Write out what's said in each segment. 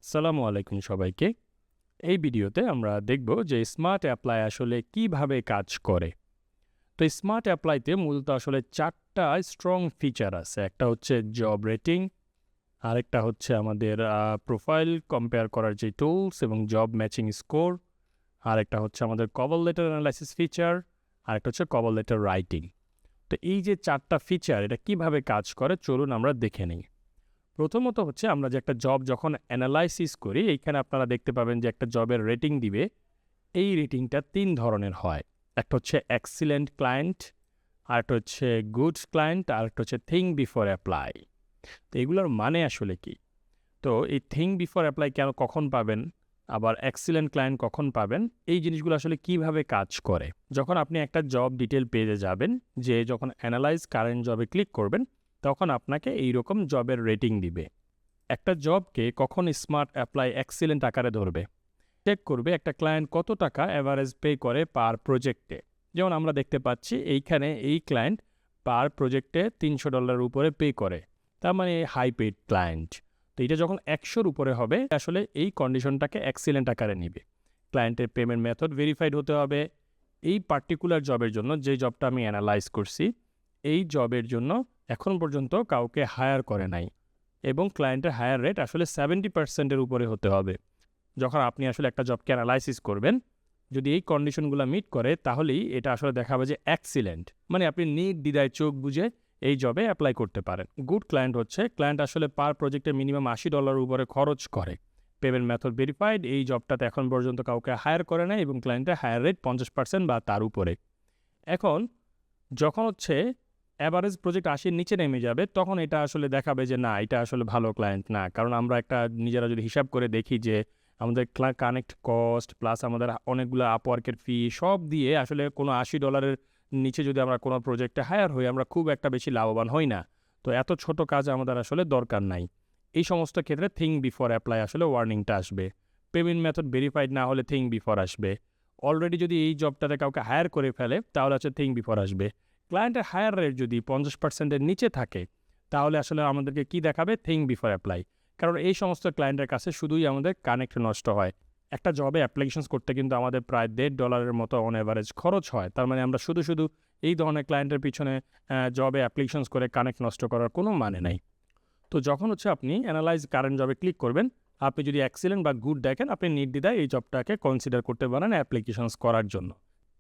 আসসালামু আলাইকুম সবাইকে। এই ভিডিওতে আমরা দেখব যে স্মার্ট অ্যাপ্লাই আসলে কিভাবে কাজ করে। তো স্মার্ট অ্যাপ্লাইতে মূলত আসলে ৪টা স্ট্রং ফিচার আছে। একটা হচ্ছে জব রেটিং, আরেকটা হচ্ছে আমাদের প্রোফাইল কম্পেয়ার করার যে টুলস এবং জব ম্যাচিং স্কোর, আরেকটা হচ্ছে আমাদের কভার লেটার অ্যানালাইসিস ফিচার, আরেকটা হচ্ছে কভার লেটার রাইটিং। তো এই যে ৪টা ফিচার এটা কিভাবে কাজ করে চলুন আমরা দেখে নিই। প্রথমত হচ্ছে আমরা যে একটা জব যখন অ্যানালাইসিস করি, এইখানে আপনারা দেখতে পাবেন যে একটা জবের রেটিং দিবে। এই রেটিংটা ৩ ধরনের হয়। একটা হচ্ছে এক্সিলেন্ট ক্লায়েন্ট, আরেকটা হচ্ছে গুডস ক্লায়েন্ট, আরেকটা হচ্ছে থিঙ্ক বিফোর অ্যাপ্লাই। তো এগুলোর মানে আসলে কি? তো এই থিঙ্ক বিফোর অ্যাপ্লাই কখন পাবেন, আবার এক্সিলেন্ট ক্লায়েন্ট কখন পাবেন, এই জিনিসগুলো আসলে কিভাবে কাজ করে। যখন আপনি একটা জব ডিটেল পেজে যাবেন, যে যখন অ্যানালাইজ কারেন্ট জবে ক্লিক করবেন, তখন আপনাকে এইরকম জবের রেটিং দিবে। একটা জবকে কখন স্মার্ট অ্যাপ্লাই এক্সিলেন্ট আকারে ধরবে, চেক করবে একটা ক্লায়েন্ট কত টাকা অ্যাভারেজ পে করে পার প্রজেক্টে। যেমন আমরা দেখতে পাচ্ছি এইখানে এই ক্লায়েন্ট পার প্রজেক্টে $300 উপরে পে করে, তার মানে হাই পেড ক্লায়েন্ট। তো এটা যখন 100-র উপরে হবে আসলে এই কন্ডিশনটাকে এক্সিলেন্ট আকারে নিবে। ক্লায়েন্টের পেমেন্ট মেথড ভেরিফাইড হতে হবে। এই পার্টিকুলার জবের জন্য যে জবটা আমি অ্যানালাইজ করছি, এই জবের জন্য এখন পর্যন্ত কাউকে হায়ার করে নাই, এবং ক্লায়েন্টের হায়ার রেট আসলে 70%-এর উপরে হতে হবে। যখন আপনি আসলে একটা জবকে অ্যানালাইসিস করবেন, যদি এই কন্ডিশনগুলো মিট করে তাহলেই এটা আসলে দেখাবে যে এক্সিলেন্ট, মানে আপনি নির্দ্বিধায় চোখ বুঝে এই জবে অ্যাপ্লাই করতে পারেন। গুড ক্লায়েন্ট হচ্ছে ক্লায়েন্ট আসলে পার প্রজেক্টে মিনিমাম $80 উপরে খরচ করে, পেমেন্ট মেথড ভেরিফাইড, এই জবটাতে এখন পর্যন্ত কাউকে হায়ার করে নাই এবং ক্লায়েন্টের হায়ার রেট 50% বা তার উপরে। এখন যখন হচ্ছে অ্যাভারেজ প্রজেক্ট ৮০-র নিচে নেমে যাবে, তখন এটা আসলে দেখাবে যে না, এটা আসলে ভালো ক্লায়েন্ট না। কারণ আমরা একটা নিজেরা যদি হিসাব করে দেখি যে আমাদের কানেক্ট কস্ট প্লাস আমাদের অনেকগুলো আপওয়ার্কের ফি সব দিয়ে আসলে কোনো $80 নিচে যদি আমরা কোনো প্রজেক্টে হায়ার হই, আমরা খুব একটা বেশি লাভবান হই না। তো এত ছোট কাজ আমাদের আসলে দরকার নাই। এই সমস্ত ক্ষেত্রে থিঙ্ক বিফোর অ্যাপ্লাই আসলে ওয়ার্নিংটা আসবে। পেমেন্ট মেথড ভেরিফাইড না হলে থিঙ্ক বিফোর আসবে। অলরেডি যদি এই জবটাতে কাউকে হায়ার করে ফেলে তাহলে হচ্ছে থিঙ্ক বিফোর আসবে। ক্লায়েন্টের হায়ার রেট যদি 50%-এর নিচে থাকে, তাহলে আসলে আমাদেরকে কি দেখাবে? Think before apply. কারণ এই সমস্ত ক্লায়েন্টের কাছে শুধুই আমাদের কানেক্ট নষ্ট হয়। একটা জবে অ্যাপ্লিকেশনস করতে কিন্তু আমাদের প্রায় $1.5 মতো অন অ্যাভারেজ খরচ হয়। তার মানে আমরা শুধু শুধু এই ধরনের ক্লায়েন্টের পিছনে জবে অ্যাপ্লিকেশনস করে কানেক্ট নষ্ট করার কোনো মানে নাই। তো যখন হচ্ছে আপনি অ্যানালাইজ কারেন্ট জবে ক্লিক করবেন, আপনি যদি এক্সিলেন্ট বা গুড দেখেন, আপনি নির্দ্বিধায় এই জবটাকে কনসিডার করতে পারেন অ্যাপ্লিকেশনস করার জন্য।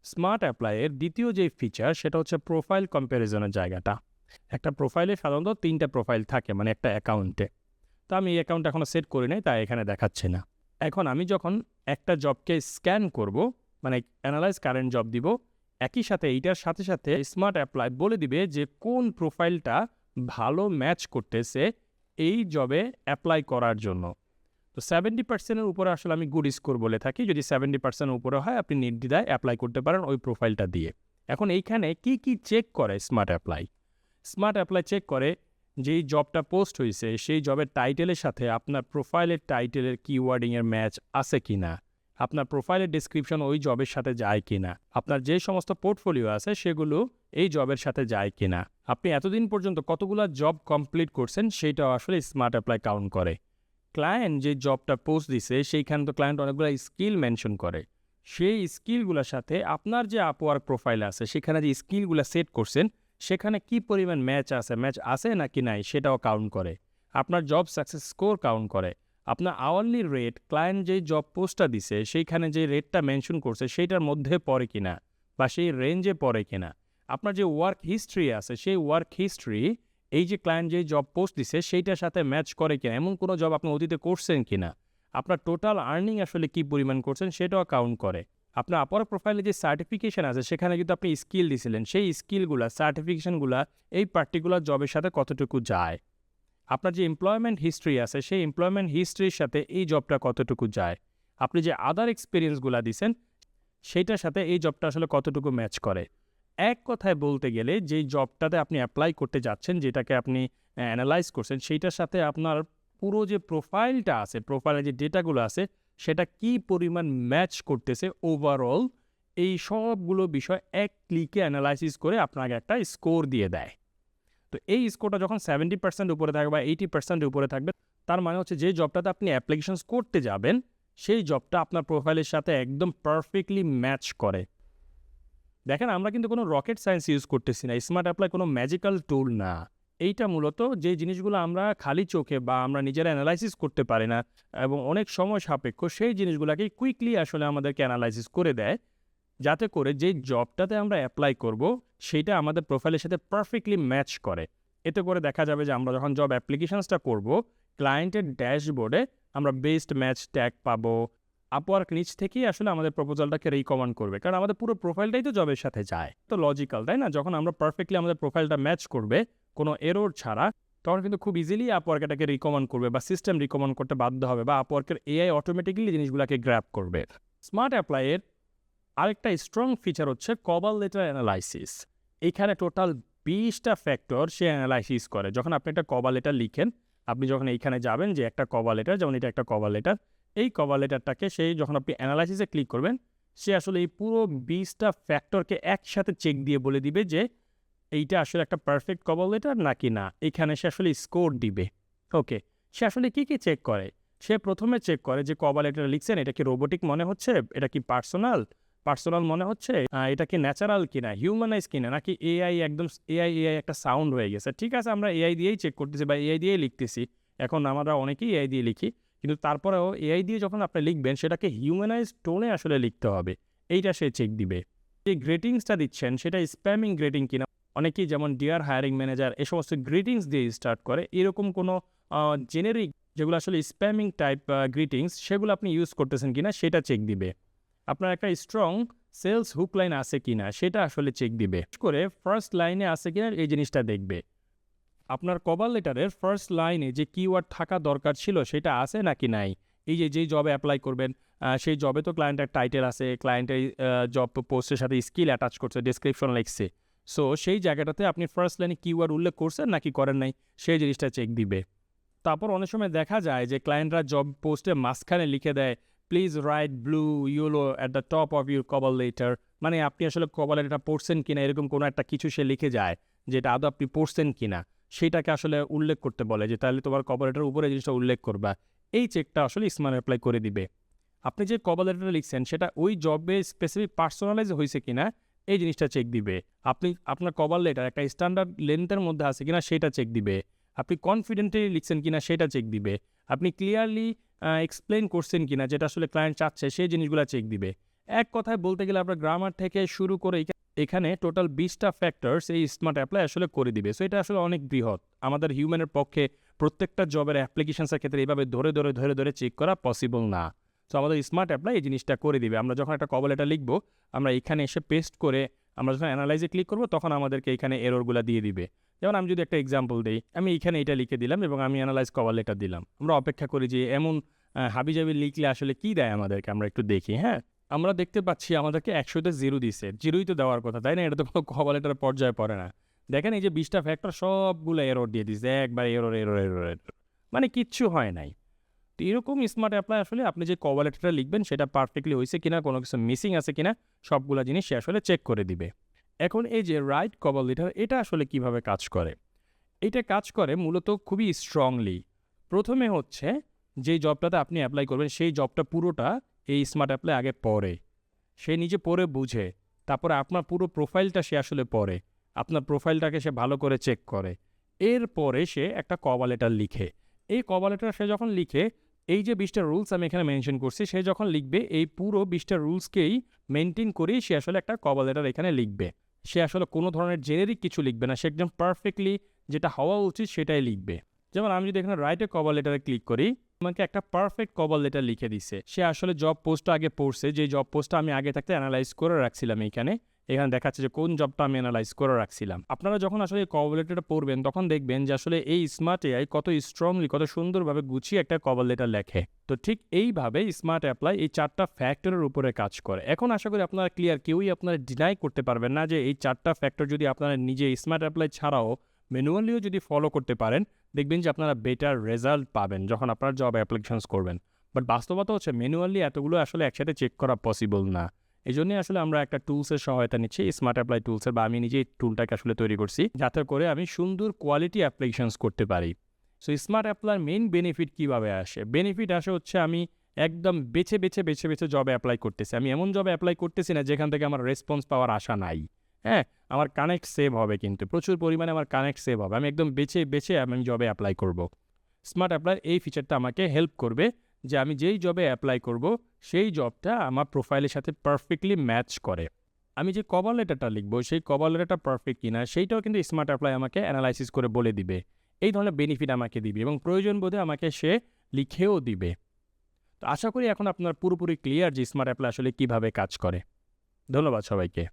স্মার্ট অ্যাপ্লাইয়ের দ্বিতীয় যে ফিচার সেটা হচ্ছে প্রোফাইল কম্প্যারিজনের জায়গাটা। একটা প্রোফাইলে সাধারণত 3টা প্রোফাইল থাকে, মানে একটা অ্যাকাউন্টে। তো আমি এই অ্যাকাউন্ট এখনও সেট করি নাই, তাই এখানে দেখাচ্ছে না। এখন আমি যখন একটা জবকে স্ক্যান করব, মানে অ্যানালাইজ কারেন্ট জব দিব, একই সাথে এইটার সাথে সাথে স্মার্ট অ্যাপ্লাই বলে দিবে যে কোন প্রোফাইলটা ভালো ম্যাচ করতেছে এই জবে অ্যাপ্লাই করার জন্য। তো 70%-এর উপরে আসলে আমি গুড স্কোর বলে থাকি। যদি 70% উপরে হয়, আপনি নির্দ্বিধায় অ্যাপ্লাই করতে পারেন ওই প্রোফাইলটা দিয়ে। এখন এইখানে কি কি চেক করে smart apply? Smart apply check করে যেই জবটা পোস্ট হয়েছে সেই জবের টাইটেলের সাথে আপনার প্রোফাইলের টাইটেলের কিওয়ার্ডিংয়ের ম্যাচ আছে কি না, আপনার প্রোফাইলের ডিসক্রিপশন ওই জবের সাথে যায় কি না, আপনার যে সমস্ত পোর্টফোলিও আছে সেগুলো এই জবের সাথে যায় কি না, আপনি এতদিন পর্যন্ত কতগুলো জব কমপ্লিট করছেন সেইটাও আসলে স্মার্ট অ্যাপ্লাই কাউন্ট করে। ক্লায়েন্ট যে জবটা পোস্ট দিছে সেইখানে তো ক্লায়েন্ট অনেকগুলো স্কিল মেনশন করে, সেই স্কিলগুলোর সাথে আপনার যে আপওয়ার্ক প্রোফাইল আছে সেখানে যে স্কিলগুলো সেট করছেন সেখানে কি পরিমাণ ম্যাচ আছে নাকি নাই সেটাও কাউন্ট করে। আপনার জব সাকসেস স্কোর কাউন্ট করে। আপনার আওয়ারলি রেট ক্লায়েন্ট যেই জব পোস্টটা দিছে সেইখানে যে রেটটা মেনশন করছে সেইটার মধ্যে পড়ে কিনা বা সেই রেঞ্জে পড়ে কিনা। আপনার যে ওয়ার্ক হিস্ট্রি আছে সেই ওয়ার্ক হিস্ট্রি এই যে ক্লায়েন্ট যে জব পোস্ট দিছে সেইটার সাথে ম্যাচ করে কিনা, এমন কোনো জব আপনি অতীতে করছেন কিনা, আপনার টোটাল আর্নিং আসলে কি পরিমাণ করছেন সেটাও কাউন্ট করে। আপনার আপওয়ার্ক প্রোফাইলে যে সার্টিফিকেশন আছে সেখানে কিন্তু আপনি স্কিল দিছিলেন, সেই স্কিলগুলা সার্টিফিকেশনগুলা এই পার্টিকুলার জবের সাথে কতটুকু যায়। আপনার যে এমপ্লয়মেন্ট হিস্ট্রি আছে সেই এমপ্লয়মেন্ট হিস্ট্রির সাথে এই জবটা কতটুকু যায়। আপনি যে আদার এক্সপিরিয়েন্সগুলা দিছেন সেইটার সাথে এই জবটা আসলে কতটুকু ম্যাচ করে। এক কথায় বলতে গেলে যেই জবটাতে আপনি অ্যাপ্লাই করতে যাচ্ছেন, যেটাকে আপনি অ্যানালাইজ করছেন, সেইটার সাথে আপনার পুরো যে প্রোফাইলটা আছে, প্রোফাইলে যে ডেটাগুলো আছে সেটা কি পরিমাণ ম্যাচ করতেছে ওভারঅল, এই সবগুলো বিষয় এক ক্লিকে অ্যানালাইসিস করে আপনাকে একটা স্কোর দিয়ে দেয়। তো এই স্কোরটা যখন 70% উপরে থাকবে বা 80% উপরে থাকবে, তার মানে হচ্ছে যে জবটাতে আপনি অ্যাপ্লিকেশনস করতে যাবেন সেই জবটা আপনার প্রোফাইলের সাথে একদম পারফেক্টলি ম্যাচ করে। দেখেন আমরা কিন্তু কোনো রকেট সায়েন্স ইউজ করতেছি না, স্মার্ট অ্যাপ্লাই কোনো ম্যাজিক্যাল টুল না। এইটা মূলত যে জিনিসগুলো আমরা খালি চোখে বা আমরা নিজেরা অ্যানালাইসিস করতে পারি না এবং অনেক সময় সাপেক্ষ, সেই জিনিসগুলোকে কুইকলি আসলে আমাদেরকে অ্যানালাইসিস করে দেয়, যাতে করে যে জবটাতে আমরা অ্যাপ্লাই করব সেইটা আমাদের প্রোফাইলের সাথে পারফেক্টলি ম্যাচ করে। এতে করে দেখা যাবে যে আমরা যখন জব অ্যাপ্লিকেশনসটা করব, ক্লায়েন্টের ড্যাশবোর্ডে আমরা বেস্ট ম্যাচ ট্যাগ পাবো। আপওয়ার্ক নিচ থেকেই আসলে আমাদের প্রপোজালটাকে রিকমেন্ড করবে, কারণ আমাদের পুরো প্রোফাইলটাই তো জবের সাথে যায়। তো লজিক্যাল, তাই না? যখন আমরা পারফেক্টলি আমাদের প্রোফাইলটা ম্যাচ করবে কোনো এরর ছাড়া, তখন কিন্তু খুব ইজিলি আপওয়ার্ক এটাকে রিকমেন্ড করবে বা সিস্টেম রিকমেন্ড করতে বাধ্য হবে, বা আপওয়ার্কের এআই অটোমেটিক্যালি জিনিসগুলোকে গ্র্যাব করবে। স্মার্ট অ্যাপ্লাইয়ের আরেকটা স্ট্রং ফিচার হচ্ছে কভার লেটার অ্যানালাইসিস। এখানে টোটাল 20টা ফ্যাক্টর সে অ্যানালাইসিস করে। যখন আপনি একটা কভার লেটার লিখেন, আপনি যখন এইখানে যাবেন যে একটা কভার লেটার, যেমন এটা একটা কভার লেটার, এই কভার লেটারটাকে সেই যখন আপনি অ্যানালাইসিসে ক্লিক করবেন, সে আসলে এই পুরো 20টা ফ্যাক্টরকে একসাথে চেক দিয়ে বলে দিবে যে এইটা আসলে একটা পারফেক্ট কভার লেটার নাকি না। এখানে সে আসলে স্কোর দিবে। ওকে, সে আসলে কী কী চেক করে? সে প্রথমে চেক করে যে কভার লেটার লিখছেন এটা কি রোবোটিক মনে হচ্ছে, এটা কি পার্সোনাল মনে হচ্ছে, এটা কি ন্যাচারাল কিনা, হিউম্যানাইজ কিনা, নাকি এআই একদম এআই একটা সাউন্ড হয়ে গেছে। ঠিক আছে, আমরা এআই দিয়েই চেক করতেছি বা এআই দিয়েই লিখতেছি, এখন আমরা অনেকেই এআই দিয়ে লিখি, কিন্তু তারপরেও এআই দিয়ে যখন আপনি লিখবেন সেটাকে হিউম্যানাইজ টোনে আসলে লিখতে হবে, এইটা সে চেক দিবে। যে গ্রিটিংসটা দিচ্ছেন সেটা স্প্যামিং গ্রিটিং কিনা, অনেকেই যেমন ডিয়ার হায়ারিং ম্যানেজার এই সমস্ত গ্রিটিংস দিয়ে স্টার্ট করে, এরকম কোনো জেনেরিক যেগুলো আসলে স্প্যামিং টাইপ গ্রিটিংস সেগুলো আপনি ইউজ করতেছেন কিনা সেটা চেক দিবে। আপনার একটা স্ট্রং সেলস হুক লাইন আছে কিনা সেটা আসলে চেক দিবে। করে ফার্স্ট লাইনে আছে কিনা এই জিনিসটা দেখবে। আপনার কভার লেটারের ফার্স্ট লাইনে যে কিওয়ার্ড থাকা দরকার ছিল সেটা আছে নাকি নাই। এই যে যেই জবে অ্যাপ্লাই করবেন সেই জবে তো ক্লায়েন্টের টাইটেল আছে, ক্লায়েন্টের জব পোস্টের সাথে স্কিল অ্যাটাচ করছে, ডেসক্রিপশন লিখছে। সো সেই জায়গাটাতে আপনি ফার্স্ট লাইনে কিওয়ার্ড উল্লেখ করছেন নাকি করেন নাই সেই জিনিসটা চেক দিবে। তারপর অনেক সময় দেখা যায় যে ক্লায়েন্টরা জব পোস্টে মাঝখানে লিখে দেয় please write blue yellow at the top of your cover letter, মানে আপনি আসলে কভার লেটারটা পড়ছেন কিনা এরকম কোনো একটা কিছু সে লিখে যায় যেটা আদৌ আপনি পড়ছেন কিনা সেইটাকে আসলে উল্লেখ করতে বলে, যে তাহলে তোমার কভার লেটারের উপরে জিনিসটা উল্লেখ করবা। এই চেকটা আসলে স্মার্ট অ্যাপ্লাই করে দিবে। আপনি যে কভার লেটারটা লিখছেন সেটা ওই জবে স্পেসিফিক পার্সোনালাইজ হয়েছে কিনা এই জিনিসটা চেক দিবে। আপনি আপনার কভার লেটার একটা স্ট্যান্ডার্ড লেন্থের মধ্যে আছে কিনা সেটা চেক দিবে। আপনি কনফিডেন্টলি লিখছেন কিনা সেটা চেক দিবে। আপনি ক্লিয়ারলি এক্সপ্লেন করছেন কিনা যেটা আসলে ক্লায়েন্ট চাচ্ছে সেই জিনিসগুলো চেক দিবে। এক কথায় বলতে গেলে আপনার গ্রামার থেকে শুরু করে এখানে টোটাল 20টা ফ্যাক্টরস এই স্মার্ট অ্যাপ্লাই আসলে করে দিবে। সো এটা আসলে অনেক বৃহৎ, আমাদের হিউম্যানের পক্ষে প্রত্যেকটা জবের অ্যাপ্লিকেশনসের ক্ষেত্রে এইভাবে ধরে চেক করা পসিবল না। সো আমাদের স্মার্ট অ্যাপ্লাই এই জিনিসটা করে দিবে। আমরা যখন একটা কভার লেটার লিখবো, আমরা এখানে এসে পেস্ট করে আমরা যখন অ্যানালাইজে ক্লিক করবো তখন আমাদেরকে এখানে এররগুলো দিয়ে দিবে। যেমন আমি যদি একটা এক্সাম্পল দিই, আমি এখানে এটা লিখে দিলাম এবং আমি অ্যানালাইজ কভার লেটার দিলাম। আমরা অপেক্ষা করি যে এমন হাবিজাবি লিখলে আসলে কী দেয় আমাদেরকে, আমরা একটু দেখি। হ্যাঁ, আমরা দেখতে পাচ্ছি আমাদেরকে 100তে 0 দিছে, 0ই তো দেওয়ার কথা, তাই না? এটা তো কোনো কভার লেটারের পর্যায়ে পড়ে না। দেখেন এই যে 20টা ফ্যাক্টর সবগুলো এরর দিয়ে দিছে, একবার এরর, মানে কিচ্ছু হয় নাই। তো এরকম স্মার্ট অ্যাপ্লাই আসলে আপনি যে কভার লেটারটা লিখবেন সেটা পারফেক্টলি হয়েছে কিনা, কোনো কিছু মিসিং আছে কিনা সবগুলো জিনিস সে আসলে চেক করে দিবে। এখন এই যে রাইট কভার লেটার, এটা আসলে কিভাবে কাজ করে? এইটা কাজ করে মূলত খুবই স্ট্রংলি। প্রথমে হচ্ছে যেই জবটাতে আপনি অ্যাপ্লাই করবেন সেই জবটা পুরোটা এই স্মার্ট অ্যাপ্লাই আগে পড়ে, সে নিজে পড়ে বুঝে, তারপরে আপনার পুরো প্রোফাইলটা সে আসলে পড়ে, আপনার প্রোফাইলটাকে সে ভালো করে চেক করে, এরপরে সে একটা কভার লেটার লিখে। এই কভার লেটার সে যখন লিখে, এই যে 20টা রুলস আমি এখানে মেনশন করছি, সে যখন লিখবে এই পুরো 20টা রুলসকেই মেনটেন করেই সে আসলে একটা কভার লেটার এখানে লিখবে। সে আসলে কোনো ধরনের জেনেরিক কিছু লিখবে না, সে একদম পারফেক্টলি যেটা হওয়া উচিত সেটাই লিখবে। যেমন আমি যদি এখানে রাইট এ কভার লেটারে ক্লিক করি, আমাকে একটা পারফেক্ট কভার লেটার লিখে দিছে। সে আসলে জব পোস্টটা আগে পড়ছে, যে জব পোস্টটা আমি আগে থাকতে অ্যানালাইজ করে রাখছিলাম। এখানে দেখাচ্ছে যে কোন জবটা আমি অ্যানালাইজ করে রাখছিলাম। আপনারা যখন আসলে কভার লেটারটা পড়বেন তখন দেখবেন যে আসলে এই স্মার্ট এআই কত স্ট্রংলি, কত সুন্দরভাবে গুছিয়ে একটা কভার লেটার লেখে। তো ঠিক এইভাবে স্মার্ট অ্যাপ্লাই এই 4টা ফ্যাক্টরের উপরে কাজ করে। এখন আশা করি আপনারা ক্লিয়ার, কেউই আপনারা ডিনাই করতে পারবেন না যে এই 4টা ফ্যাক্টর যদি আপনারা নিজে স্মার্ট অ্যাপ্লাই ছাড়াও ম্যানুয়ালিও যদি ফলো করতে পারেন, দেখবেন যে আপনারা বেটার রেজাল্ট পাবেন যখন আপনারা জব অ্যাপ্লিকেশনস করবেন। বাট বাস্তবতা হচ্ছে ম্যানুয়ালি এতগুলো আসলে একসাথে চেক করা পসিবল না। এই জন্যই আসলে আমরা একটা টুলসের সহায়তা নিচ্ছি, স্মার্ট অ্যাপ্লাই টুলসের, বা আমি নিজেই টুলটাকে আসলে তৈরি করছি যাতে করে আমি সুন্দর কোয়ালিটি অ্যাপ্লিকেশনস করতে পারি। সো স্মার্ট অ্যাপ্লাইয়ের মেইন বেনিফিট কীভাবে আসে? বেনিফিট আসে হচ্ছে আমি একদম বেছে বেছে জবে অ্যাপ্লাই করতেছি। আমি এমন জবে অ্যাপ্লাই করতেছি না যেখান থেকে আমার রেসপন্স পাওয়ার আশা নাই। হ্যাঁ? আমার কানেক্ট সেভ হবে কিন্তু। প্রচুর পরিমাণে আমার কানেক্ট সেভ হবে। আমি একদম বেছে আমি জবে অ্যাপ্লাই করব। স্মার্ট অ্যাপ্লাইয়ের এই ফিচারটা আমাকে হেল্প করবে যে আমি যেই জবে অ্যাপ্লাই করব, সেই জবটা আমার প্রোফাইলের সাথে পারফেক্টলি ম্যাচ করে। আমি যে কভার লেটারটা লিখব, সেই কভার লেটারটা পারফেক্ট কিনা, সেইটাও কিন্তু স্মার্ট অ্যাপ্লাই আমাকে অ্যানালাইসিস করে বলে দিবে। এই ধরনের বেনিফিট আমাকে দিবে এবং প্রয়োজন বোধে আমাকে সে লিখেও দিবে। তো আশা করি এখন আপনার পুরোপুরি ক্লিয়ার যে স্মার্ট অ্যাপ্লাই আসলে কীভাবে কাজ করে। ধন্যবাদ সবাইকে।